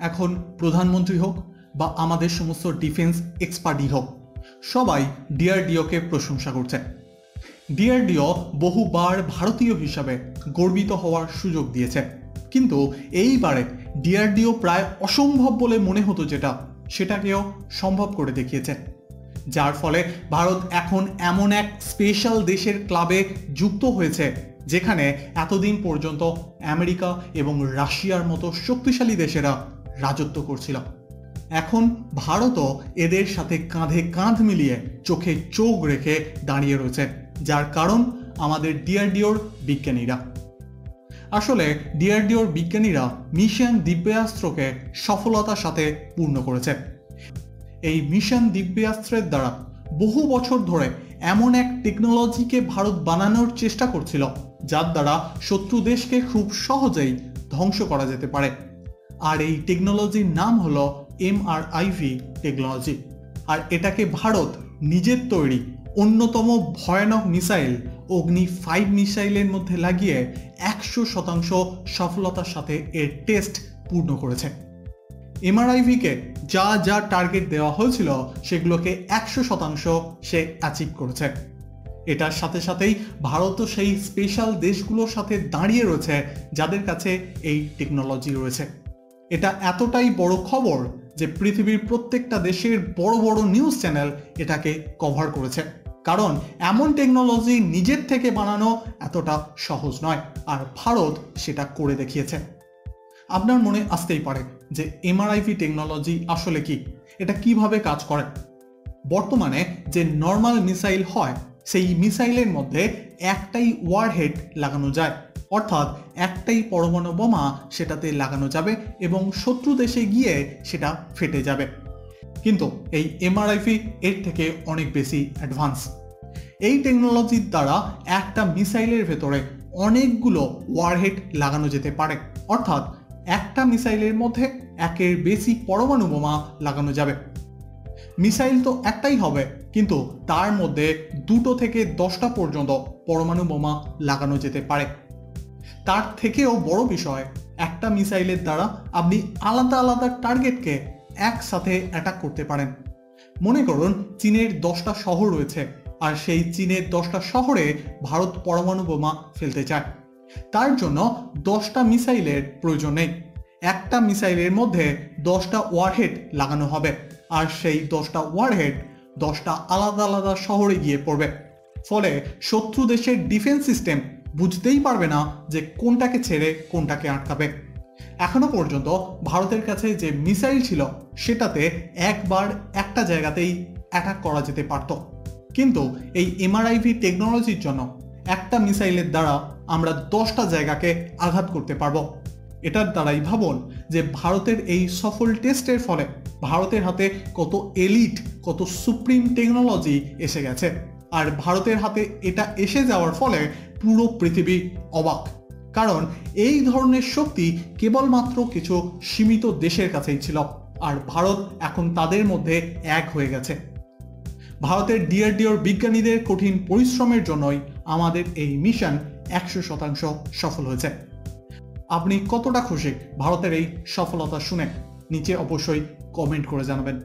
এখন প্রধানমন্ত্রী হোক বা আমাদের সমস্ত ডিফেন্স এক্সপার্টই হোক, সবাই ডিআরডিওকে প্রশংসা করছে। ডিআরডিও বহুবার ভারতীয় হিসাবে গর্বিত হওয়ার সুযোগ দিয়েছে, কিন্তু এইবারে ডিআরডিও প্রায় অসম্ভব বলে মনে হতো সেটাকেও সম্ভব করে দেখিয়েছে, যার ফলে ভারত এখন এমন এক স্পেশাল দেশের ক্লাবে যুক্ত হয়েছে যেখানে এতদিন পর্যন্ত আমেরিকা এবং রাশিয়ার মতো শক্তিশালী দেশেরা রাজত্ব করছিল। এখন ভারতও এদের সাথে কাঁধে কাঁধ মিলিয়ে চোখে চোখ রেখে দাঁড়িয়ে রয়েছে, যার কারণ আমাদের ডিআরডিওর বিজ্ঞানীরা। আসলে ডিআরডিওর বিজ্ঞানীরা মিশন দিব্যাস্ত্রকে সফলতার সাথে পূর্ণ করেছে। এই মিশন দিব্যাস্ত্রের দ্বারা বহু বছর ধরে এমন এক টেকনোলজিকে ভারত বানানোর চেষ্টা করছিল যার দ্বারা শত্রু দেশকে খুব সহজেই ধ্বংস করা যেতে পারে। আর এই টেকনোলজির নাম হলো এমআরআইভি টেকনোলজি। আর এটাকে ভারত নিজের তৈরি অন্যতম ভয়ানক মিসাইল অগ্নি-5 মিসাইলের মধ্যে লাগিয়ে 100% সফলতার সাথে এর টেস্ট পূর্ণ করেছে। এমআরআইভিকে যা যা টার্গেট দেওয়া হয়েছিল সেগুলোকে 100% সে অ্যাচিভ করেছে। এটার সাথে সাথেই ভারতও সেই স্পেশাল দেশগুলোর সাথে দাঁড়িয়ে রয়েছে যাদের কাছে এই টেকনোলজি রয়েছে। এটা এতটাই বড় খবর যে পৃথিবীর প্রত্যেকটা দেশের বড় বড় নিউজ চ্যানেল এটাকে কভার করেছে, কারণ এমন টেকনোলজি নিজের থেকে বানানো এতটা সহজ নয়, আর ভারত সেটা করে দেখিয়েছে। আপনার মনে আসতেই পারে যে এমআরআইভি টেকনোলজি আসলে কি, এটা কিভাবে কাজ করে। বর্তমানে যে নর্মাল মিসাইল হয় সেই মিসাইলের মধ্যে একটাই ওয়ারহেড লাগানো যায়, অর্থাৎ একটাই পরমাণু বোমা সেটাতে লাগানো যাবে এবং শত্রু দেশে গিয়ে সেটা ফেটে যাবে। কিন্তু এই এমআরআইভি এর থেকে অনেক বেশি অ্যাডভান্স। এই টেকনোলজির দ্বারা একটা মিসাইলের ভেতরে অনেকগুলো ওয়ারহেড লাগানো যেতে পারে, অর্থাৎ একটা মিসাইলের মধ্যে একের বেশি পরমাণু বোমা লাগানো যাবে। মিসাইল তো একটাই হবে, কিন্তু তার মধ্যে 2 থেকে 10টা পর্যন্ত পরমাণু বোমা লাগানো যেতে পারে। তার থেকেও বড় বিষয়, একটা মিসাইলের দ্বারা আপনি আলাদা আলাদা টার্গেটকে একসাথে অ্যাটাক করতে পারেন। মনে করুন চীনের 10টা শহর রয়েছে, আর সেই চীনের 10টা শহরে ভারত পরমাণু বোমা ফেলতে চায়। তার জন্য 10টা মিসাইলের প্রয়োজন নেই, একটা মিসাইলের মধ্যে 10টা ওয়ারহেড লাগানো হবে, আর সেই 10টা ওয়ারহেড 10টা আলাদা আলাদা শহরে গিয়ে পড়বে। ফলে শত্রু দেশের ডিফেন্স সিস্টেম বুঝতেই পারবে না যে কোনটাকে ছেড়ে কোনটাকে আটকাবে। এখনো পর্যন্ত ভারতের কাছে যে মিসাইল ছিল সেটাতে একবার একটা জায়গাতেই অ্যাটাক করা যেতে পারত, কিন্তু এই এমআরআইভি টেকনোলজির জন্য একটা মিসাইলের দ্বারা আমরা 10টা জায়গাকে আঘাত করতে পারবো। এটার দ্বারাই ভাবুন যে ভারতের এই সফল টেস্টের ফলে ভারতের হাতে কত এলিট, কত সুপ্রিম টেকনোলজি এসে গেছে। আর ভারতের হাতে এটা এসে যাওয়ার ফলে পুরো পৃথিবী অবাক, কারণ এই ধরনের শক্তি কেবলমাত্র কিছু সীমিত দেশের কাছেই ছিল, আর ভারত এখন তাদের মধ্যে এক হয়ে গেছে। ভারতের ডিআরডিওর বিজ্ঞানীদের কঠিন পরিশ্রমের জন্যই আমাদের এই মিশন 100% সফল হয়েছে। আপনি কতটা খুশি ভারতের এই সফলতা শুনে? নিচে অবশ্যই কমেন্ট করে জানাবেন।